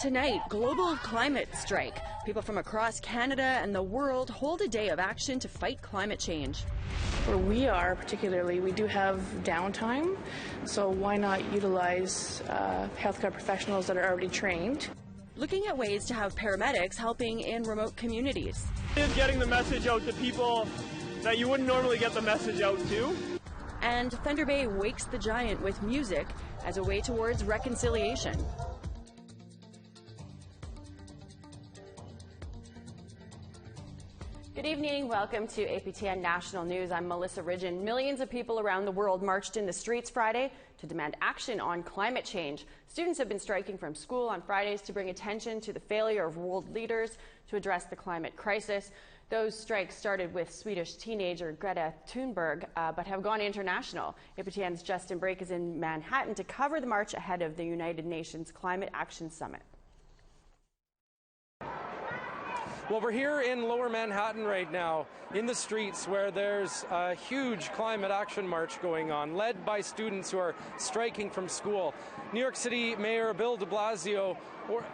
Tonight, global climate strike. People from across Canada and the world hold a day of action to fight climate change. Where we are particularly, we do have downtime, so why not utilize healthcare professionals that are already trained? Looking at ways to have paramedics helping in remote communities. Is getting the message out to people that you wouldn't normally get the message out to. And Thunder Bay wakes the giant with music as a way towards reconciliation. Good evening. Welcome to APTN National News. I'm Melissa Ridgen. Millions of people around the world marched in the streets Friday to demand action on climate change. Students have been striking from school on Fridays to bring attention to the failure of world leaders to address the climate crisis. Those strikes started with Swedish teenager Greta Thunberg, but have gone international. APTN's Justin Brake is in Manhattan to cover the march ahead of the United Nations Climate Action Summit. Well, we're here in Lower Manhattan right now in the streets where there's a huge climate action march going on, led by students who are striking from school. New York City Mayor Bill de Blasio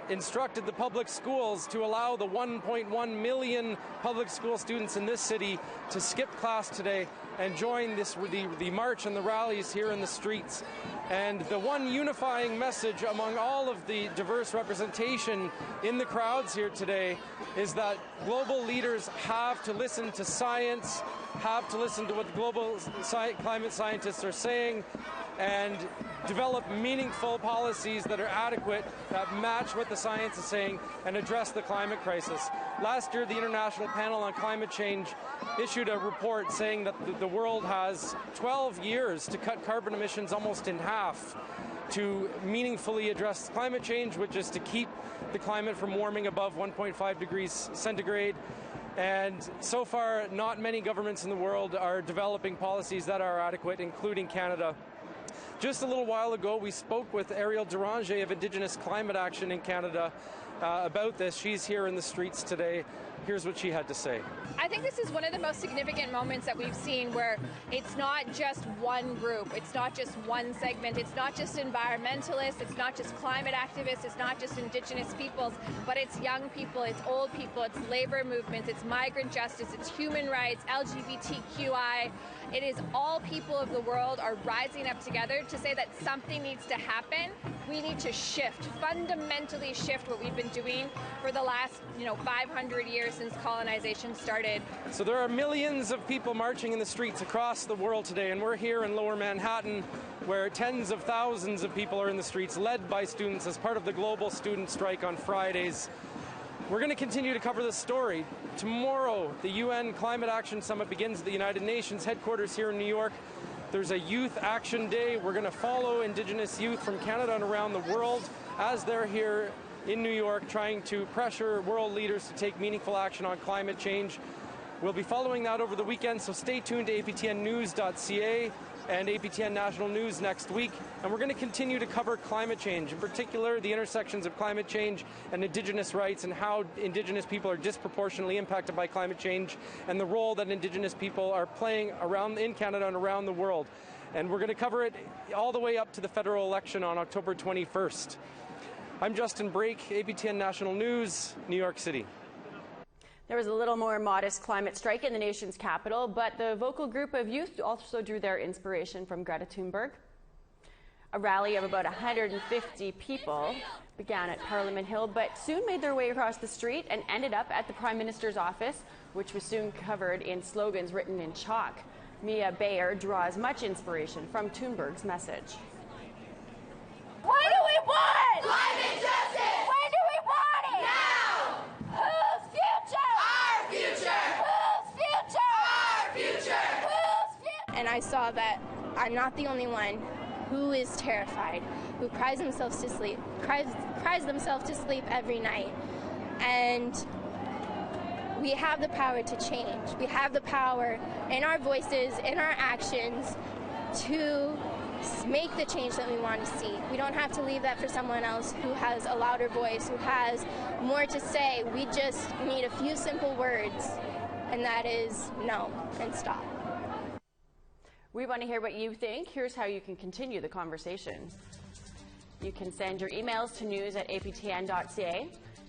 instructed the public schools to allow the 1.1 million public school students in this city to skip class today and join the march and the rallies here in the streets. And the one unifying message among all of the diverse representation in the crowds here today is that global leaders have to listen to science, have to listen to what the global climate scientists are saying, and develop meaningful policies that are adequate, that match what the science is saying, and address the climate crisis. Last year, the International Panel on Climate Change issued a report saying that the world has 12 years to cut carbon emissions almost in half to meaningfully address climate change, which is to keep the climate from warming above 1.5 degrees centigrade. And so far, not many governments in the world are developing policies that are adequate, including Canada. Just a little while ago, we spoke with Ariel Deranger of Indigenous Climate Action in Canada about this. She's here in the streets today. Here's what she had to say. I think this is one of the most significant moments that we've seen where it's not just one group, it's not just one segment, it's not just environmentalists, it's not just climate activists, it's not just Indigenous peoples, but it's young people, it's old people, it's labor movements, it's migrant justice, it's human rights, LGBTQI. It is all people of the world are rising up together to say that something needs to happen. We need to shift, fundamentally shift what we've been doing for the last 500 years since colonization started. So there are millions of people marching in the streets across the world today, and we're here in Lower Manhattan where tens of thousands of people are in the streets, led by students as part of the global student strike on Fridays. We're going to continue to cover this story. Tomorrow, the UN Climate Action Summit begins at the United Nations headquarters here in New York. There's a Youth Action Day. We're going to follow Indigenous youth from Canada and around the world as they're here in New York trying to pressure world leaders to take meaningful action on climate change. We'll be following that over the weekend, so stay tuned to aptnnews.ca and APTN National News next week. And we're going to continue to cover climate change, in particular the intersections of climate change and Indigenous rights and how Indigenous people are disproportionately impacted by climate change and the role that Indigenous people are playing in Canada and around the world. And we're going to cover it all the way up to the federal election on October 21st. I'm Justin Brake, APTN National News, New York City. There was a little more modest climate strike in the nation's capital, but the vocal group of youth also drew their inspiration from Greta Thunberg. A rally of about 150 people began at Parliament Hill, but soon made their way across the street and ended up at the Prime Minister's office, which was soon covered in slogans written in chalk. Mia Bayer draws much inspiration from Thunberg's message. What do we want? Climate justice! When do we want it? Now! Whose future? Our future! Whose future? Our future! Whose future? And I saw that I'm not the only one who is terrified, who cries themselves to sleep every night. And we have the power to change. We have the power in our voices, in our actions, to make the change that we want to see. We don't have to leave that for someone else who has a louder voice, who has more to say. We just need a few simple words, and that is no and stop. We want to hear what you think. Here's how you can continue the conversation. You can send your emails to news@aptn.ca.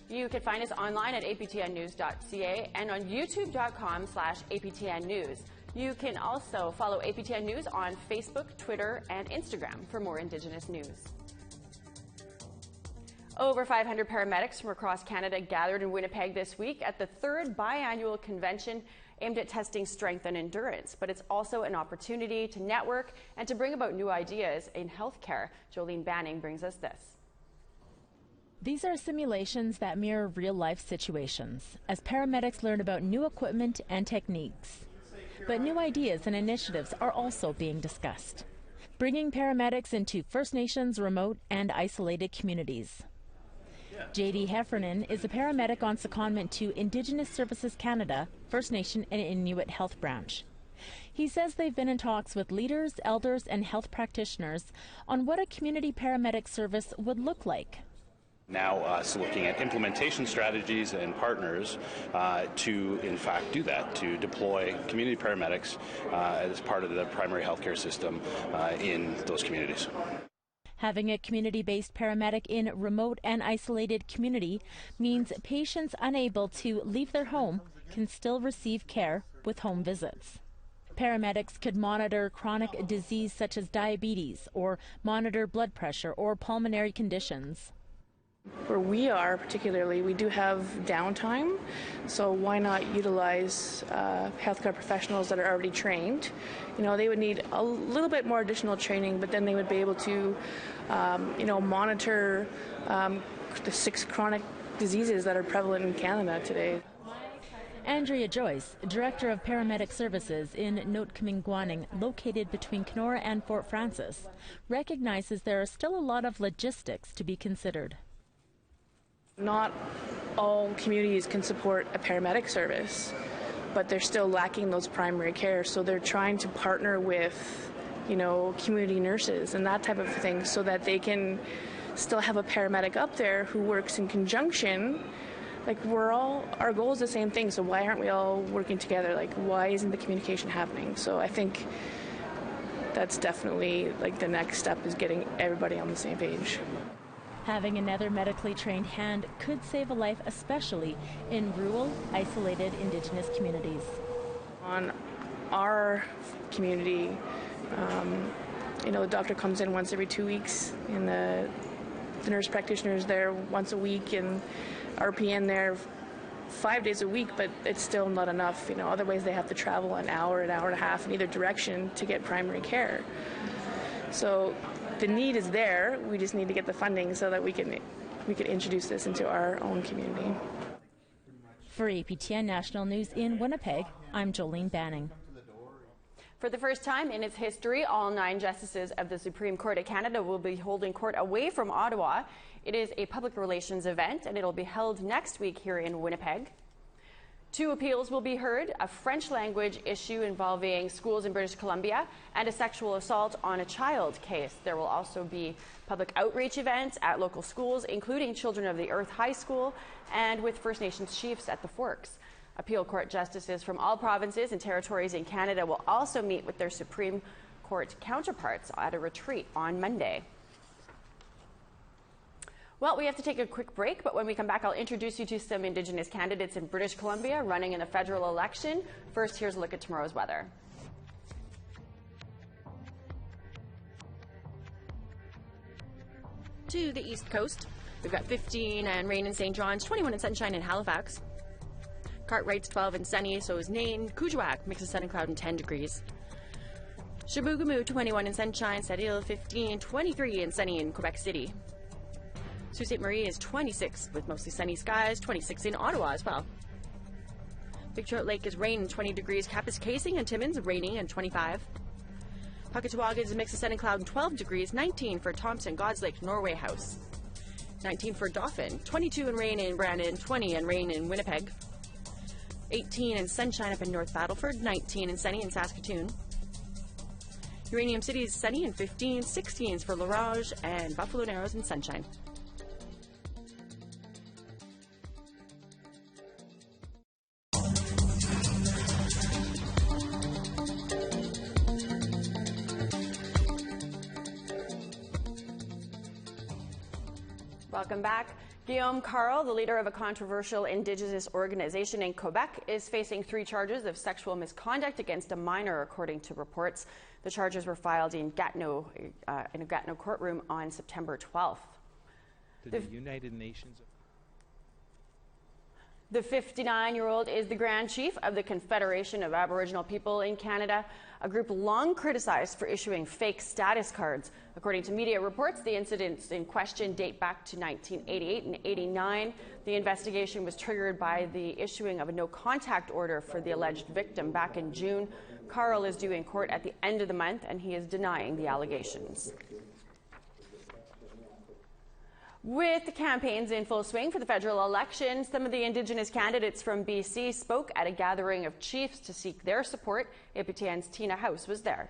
You can find us online at aptnnews.ca and on youtube.com/aptn news. You can also follow APTN News on Facebook, Twitter, and Instagram for more Indigenous news. Over 500 paramedics from across Canada gathered in Winnipeg this week at the 3rd biannual convention aimed at testing strength and endurance. But it's also an opportunity to network and to bring about new ideas in healthcare. Jolene Banning brings us this. These are simulations that mirror real-life situations as paramedics learn about new equipment and techniques. But new ideas and initiatives are also being discussed, bringing paramedics into First Nations remote and isolated communities. J.D. Heffernan is a paramedic on secondment to Indigenous Services Canada, First Nation and Inuit Health Branch. He says they've been in talks with leaders, elders and health practitioners on what a community paramedic service would look like. Now us looking at implementation strategies and partners to in fact do that, to deploy community paramedics as part of the primary healthcare system in those communities. Having a community-based paramedic in remote and isolated community means patients unable to leave their home can still receive care with home visits. Paramedics could monitor chronic disease such as diabetes or monitor blood pressure or pulmonary conditions. Where we are particularly, we do have downtime, so why not utilize healthcare professionals that are already trained? You know, they would need a little bit more additional training, but then they would be able to, monitor the 6 chronic diseases that are prevalent in Canada today. Andrea Joyce, Director of Paramedic Services in Notkamingwaning, located between Kenora and Fort Francis, recognizes there are still a lot of logistics to be considered. Not all communities can support a paramedic service, but they're still lacking those primary care, so they're trying to partner with, community nurses and that type of thing so that they can still have a paramedic up there who works in conjunction. Like, our goal is the same thing, so why aren't we all working together? Like, why isn't the communication happening? So I think that's definitely, the next step is getting everybody on the same page. Having another medically trained hand could save a life, especially in rural, isolated Indigenous communities. On our community, the doctor comes in once every 2 weeks, and the nurse practitioner is there once a week, and RPN there 5 days a week, but it's still not enough. Otherwise they have to travel an hour and a half in either direction to get primary care. So the need is there. We just need to get the funding so that we can introduce this into our own community. For APTN National News in Winnipeg, I'm Jolene Banning. For the first time in its history, all 9 justices of the Supreme Court of Canada will be holding court away from Ottawa. It is a public relations event, and it'll be held next week here in Winnipeg. 2 appeals will be heard, a French language issue involving schools in British Columbia and a sexual assault on a child case. There will also be public outreach events at local schools, including Children of the Earth High School and with First Nations chiefs at the Forks. Appeal court justices from all provinces and territories in Canada will also meet with their Supreme Court counterparts at a retreat on Monday. Well, we have to take a quick break, but when we come back, I'll introduce you to some Indigenous candidates in British Columbia running in the federal election. First, here's a look at tomorrow's weather. To the east coast, we've got 15 and rain in St. John's, 21 and sunshine in Halifax. Cartwright's 12 and sunny, so is Nain. Kuujjuaq, mix of sun and cloud and 10 degrees. Chibougamau, 21 and sunshine. Sept-Îles, 15, 23 and sunny in Quebec City. Sault Ste. Marie is 26 with mostly sunny skies, 26 in Ottawa as well. Big Trout Lake is rain and 20 degrees. Kapuskasing and Timmins raining and 25. Puckatawaga is a mix of sun and cloud and 12 degrees. 19 for Thompson, God's Lake, Norway House. 19 for Dauphin. 22 and rain in Brandon, 20 and rain in Winnipeg. 18 and sunshine up in North Battleford. 19 and sunny in Saskatoon. Uranium City is sunny and 15. 16s for La Rouge and Buffalo Narrows and sunshine. Welcome back. Guillaume Carl, the leader of a controversial Indigenous organization in Quebec, is facing 3 charges of sexual misconduct against a minor, according to reports. The charges were filed in a Gatineau courtroom on September 12th. The United Nations. The 59-year-old is the Grand Chief of the Confederation of Aboriginal People in Canada, a group long criticized for issuing fake status cards. According to media reports, the incidents in question date back to 1988 and 89. The investigation was triggered by the issuing of a no-contact order for the alleged victim back in June. Carl is due in court at the end of the month, and he is denying the allegations. With the campaigns in full swing for the federal election, some of the Indigenous candidates from BC spoke at a gathering of chiefs to seek their support. APTN's Tina House was there.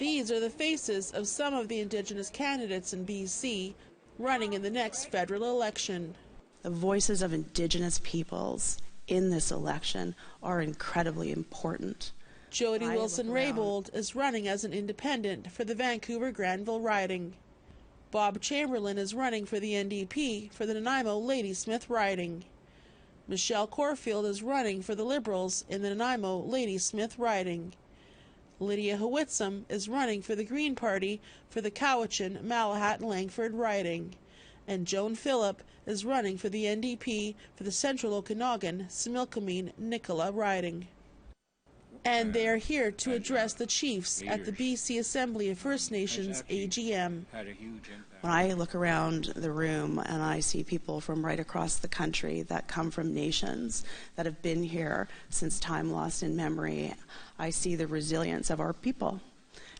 These are the faces of some of the Indigenous candidates in BC running in the next federal election. The voices of Indigenous peoples in this election are incredibly important. Jody Wilson-Raybould is running as an independent for the Vancouver-Granville riding. Bob Chamberlain is running for the NDP for the Nanaimo Ladysmith riding. Michelle Corfield is running for the Liberals in the Nanaimo Ladysmith riding. Lydia Hewitsam is running for the Green Party for the Cowichan, Malahat, Langford riding. And Joan Phillip is running for the NDP for the Central Okanagan, Similkameen, Nicola riding. And they are here to address the chiefs at the BC Assembly of First Nations AGM. When I look around the room and I see people from right across the country that come from nations that have been here since time lost in memory, I see the resilience of our people.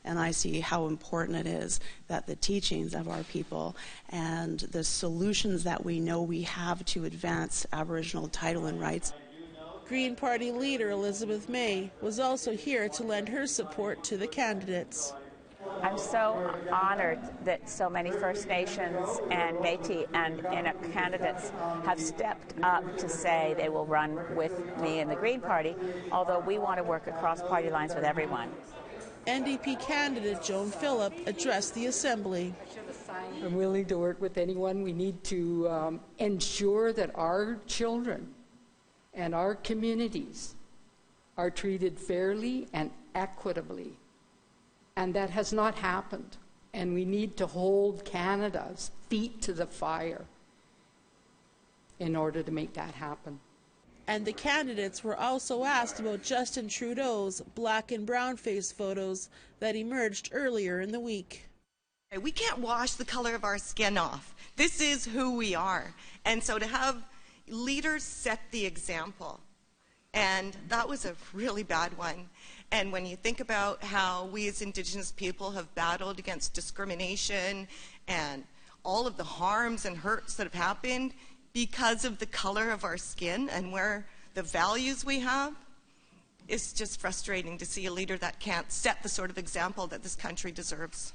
And I see how important it is that the teachings of our people and the solutions that we know we have to advance Aboriginal title and rights. Green Party leader Elizabeth May was also here to lend her support to the candidates. I'm so honored that so many First Nations and Métis and Inuk candidates have stepped up to say they will run with me in the Green Party, although we want to work across party lines with everyone. NDP candidate Joan Phillip addressed the Assembly. I'm willing to work with anyone. We need to ensure that our children and our communities are treated fairly and equitably. And that has not happened. And we need to hold Canada's feet to the fire in order to make that happen. And the candidates were also asked about Justin Trudeau's black and brown face photos that emerged earlier in the week. We can't wash the color of our skin off. This is who we are. And so to have leaders set the example, and that was a really bad one. And when you think about how we as Indigenous people have battled against discrimination and all of the harms and hurts that have happened because of the color of our skin and where the values we have, it's just frustrating to see a leader that can't set the sort of example that this country deserves.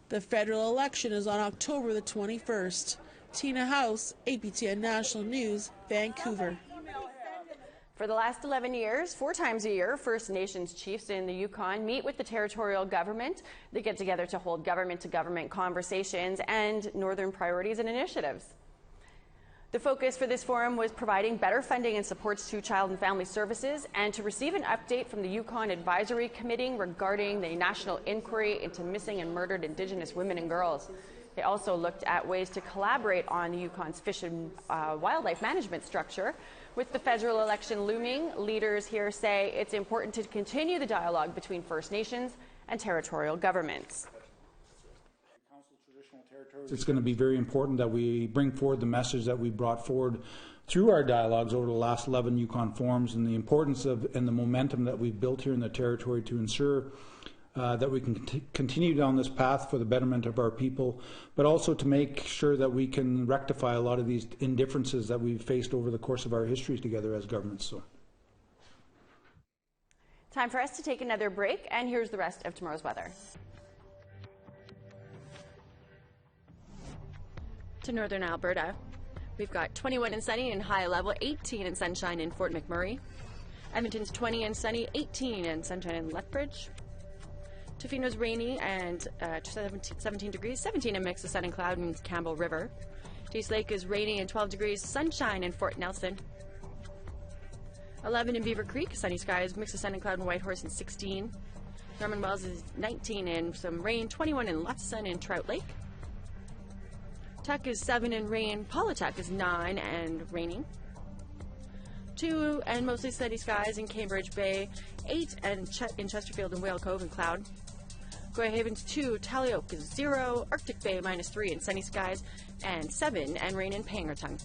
The federal election is on October the 21st. Tina House, APTN National News, Vancouver. For the last 11 years, 4 times a year, First Nations chiefs in the Yukon meet with the territorial government. They get together to hold government-to-government conversations and northern priorities and initiatives. The focus for this forum was providing better funding and supports to Child and Family Services and to receive an update from the Yukon Advisory Committee regarding the national inquiry into missing and murdered Indigenous women and girls. They also looked at ways to collaborate on the Yukon's fish and wildlife management structure. With the federal election looming, leaders here say it's important to continue the dialogue between First Nations and territorial governments. It's going to be very important that we bring forward the message that we brought forward through our dialogues over the last 11 Yukon forums and the importance of and the momentum that we've built here in the territory to ensure that we can continue down this path for the betterment of our people, but also to make sure that we can rectify a lot of these indifferences that we've faced over the course of our history together as governments. So, time for us to take another break, and here's the rest of tomorrow's weather. To northern Alberta, we've got 21 and sunny and high level, 18 and sunshine in Fort McMurray. Edmonton's 20 and sunny, 18 and sunshine in Lethbridge. Tofino's rainy and 17 degrees, 17 a mix of sun and cloud in Campbell River. Dease Lake is rainy and 12 degrees, sunshine in Fort Nelson. 11 in Beaver Creek, sunny skies, mix of sun and cloud in Whitehorse and 16. Norman Wells is 19 and some rain, 21 and lots of sun in Trout Lake. Tuck is 7 and rain, Paulatuck is 9 and raining. 2 and mostly sunny skies in Cambridge Bay, 8 and in Chesterfield and Whale Cove and cloud. Goya Havens 2, Tallyoak is 0, Arctic Bay -3 and sunny skies, and 7 and rain in Pangertung.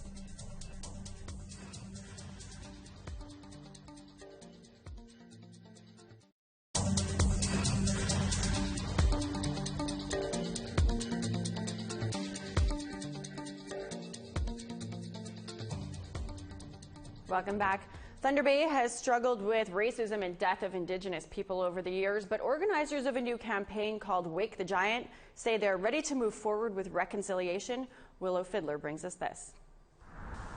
Welcome back. Thunder Bay has struggled with racism and death of Indigenous people over the years, but organizers of a new campaign called Wake the Giant say they're ready to move forward with reconciliation. Willow Fiddler brings us this.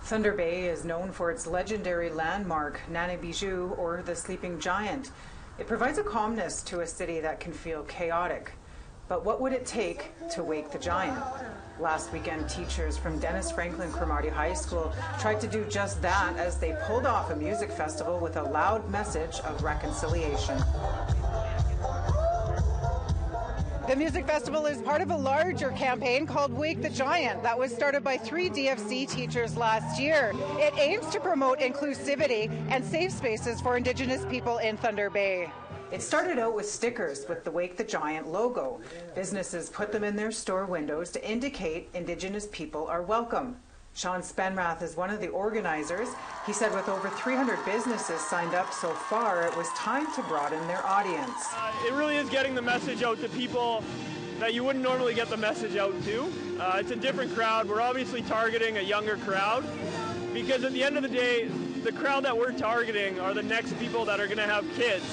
Thunder Bay is known for its legendary landmark, Nana Bijou, or the Sleeping Giant. It provides a calmness to a city that can feel chaotic. But what would it take to wake the giant? Last weekend, teachers from Dennis Franklin Cromartie High School tried to do just that as they pulled off a music festival with a loud message of reconciliation. The music festival is part of a larger campaign called Wake the Giant that was started by 3 DFC teachers last year. It aims to promote inclusivity and safe spaces for Indigenous people in Thunder Bay. It started out with stickers with the Wake the Giant logo. Businesses put them in their store windows to indicate Indigenous people are welcome. Sean Spenrath is one of the organizers. He said with over 300 businesses signed up so far, it was time to broaden their audience. It really is getting the message out to people that you wouldn't normally get the message out to. It's a different crowd. We're obviously targeting a younger crowd because at the end of the day, the crowd that we're targeting are the next people that are going to have kids.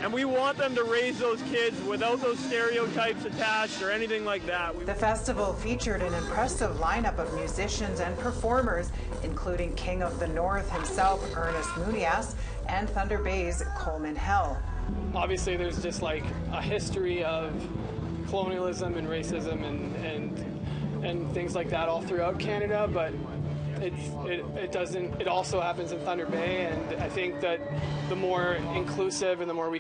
And we want them to raise those kids without those stereotypes attached or anything like that. The festival featured an impressive lineup of musicians and performers, including King of the North himself, Ernest Munias, and Thunder Bay's Coleman Hell. Obviously, there's just like a history of colonialism and racism and things like that all throughout Canada, but it also happens in Thunder Bay, and I think that the more inclusive and the more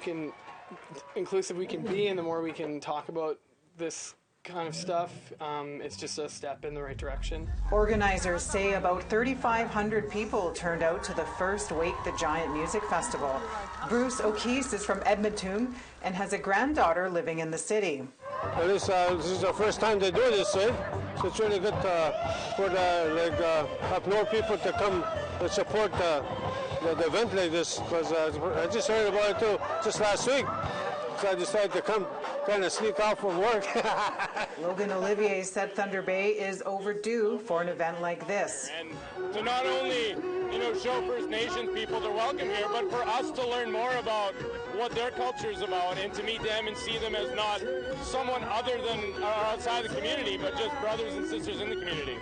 inclusive we can be and the more we can talk about this kind of stuff, it's just a step in the right direction. Organizers say about 3,500 people turned out to the first Wake the Giant Music Festival. Bruce O'Keefe is from Edmonton and has a granddaughter living in the city. This is the first time they do this, so it's really good for up north people to come and support the event like this, because I just heard about it too just last week, so I decided to come kind of sneak off from work. Logan Olivier said Thunder Bay is overdue for an event like this. And to not only show First Nations people they're welcome here, but for us to learn more about what their culture is about and to meet them and see them as not someone other than outside the community, but just brothers and sisters in the community.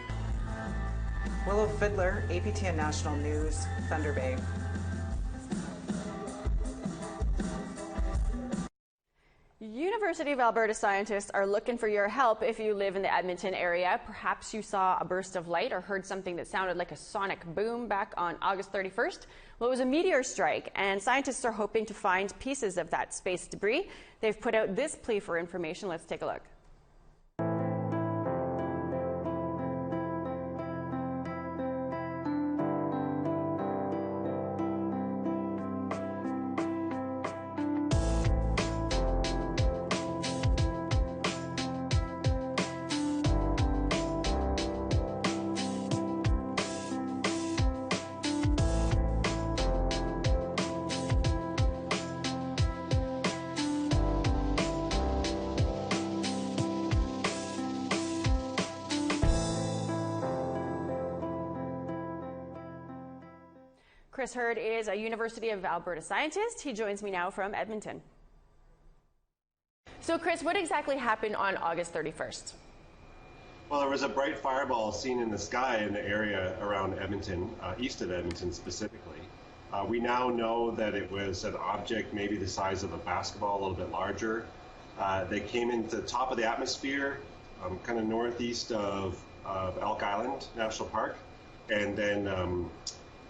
Willow Fiddler, APTN National News, Thunder Bay. University of Alberta scientists are looking for your help if you live in the Edmonton area. Perhaps you saw a burst of light or heard something that sounded like a sonic boom back on August 31st. Well, it was a meteor strike, and scientists are hoping to find pieces of that space debris. They've put out this plea for information. Let's take a look. Chris Hurd is a University of Alberta scientist. He joins me now from Edmonton. So Chris, what exactly happened on August 31st? Well, there was a bright fireball seen in the sky in the area around Edmonton, east of Edmonton specifically. We now know that it was an object maybe the size of a basketball, a little bit larger, They came into the top of the atmosphere, kind of northeast of Elk Island National Park, and then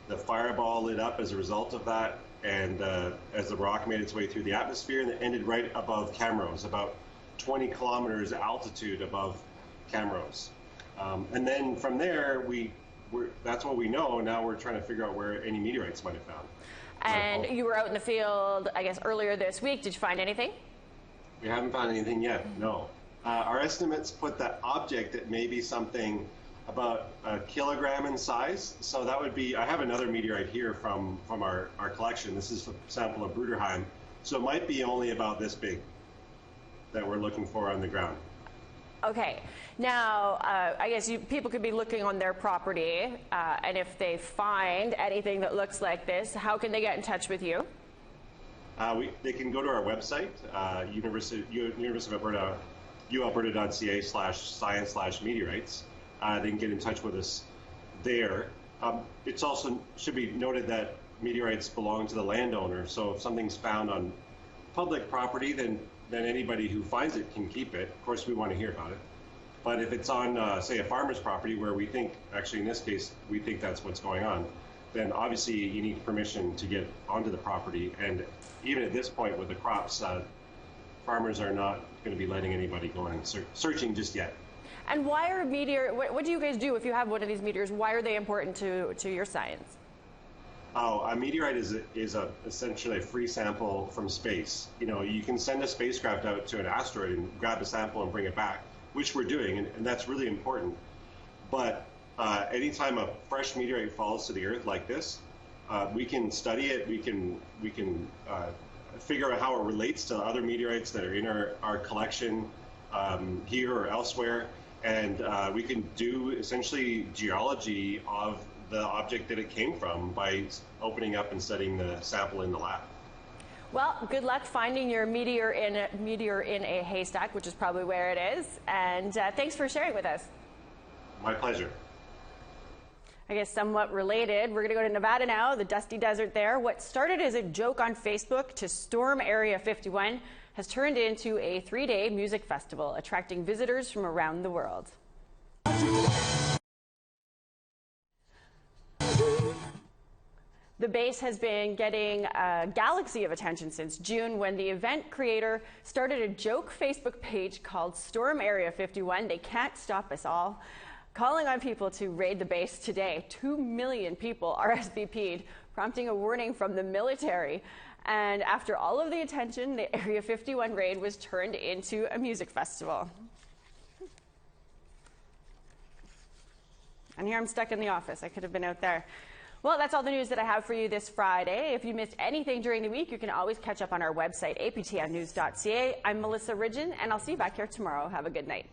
the fireball lit up as a result of that, and as the rock made its way through the atmosphere, and it ended right above Camrose, about 20 kilometers altitude above Camrose. And then from there, that's what we know. Now we're trying to figure out where any meteorites might have found. And you were out in the field, I guess, earlier this week. Did you find anything? We haven't found anything yet, no. Our estimates put that object at maybe something about a kilogram in size. So that would be, I have another meteorite here from our collection. This is a sample of Bruderheim. So it might be only about this big that we're looking for on the ground. Okay. Now, I guess people could be looking on their property, and if they find anything that looks like this, how can they get in touch with you? They can go to our website, University of Alberta, ualberta.ca/science/meteorites. They can get in touch with us there. It's also should be noted that meteorites belong to the landowner, so if something's found on public property, then anybody who finds it can keep it. Of course, we want to hear about it. But if it's on, say, a farmer's property, where we think, actually in this case, we think that's what's going on, then obviously you need permission to get onto the property. And even at this point with the crops, farmers are not going to be letting anybody go in and searching just yet. And why are what do you guys do if you have one of these meteors? Why are they important to your science? Oh, a meteorite is essentially a free sample from space. You know, you can send a spacecraft out to an asteroid and grab a sample and bring it back, which we're doing, and that's really important. But anytime a fresh meteorite falls to the Earth like this, we can study it. We can figure out how it relates to other meteorites that are in our collection here or elsewhere, and we can do essentially geology of the object that it came from by opening up and studying the sample in the lab. Well, good luck finding your meteor in a haystack, which is probably where it is. And thanks for sharing with us. My pleasure. I guess somewhat related, we're going to go to Nevada now, the dusty desert there. What started as a joke on Facebook to storm Area 51 has turned into a 3-day music festival, attracting visitors from around the world. The base has been getting a galaxy of attention since June, when the event creator started a joke Facebook page called Storm Area 51. They can't stop us all, calling on people to raid the base today. 2 million people RSVP'd, prompting a warning from the military. And after all of the attention, the Area 51 raid was turned into a music festival. And here I'm stuck in the office. I could have been out there. Well, that's all the news that I have for you this Friday. If you missed anything during the week, you can always catch up on our website, aptnnews.ca. I'm Melissa Ridgen, and I'll see you back here tomorrow. Have a good night.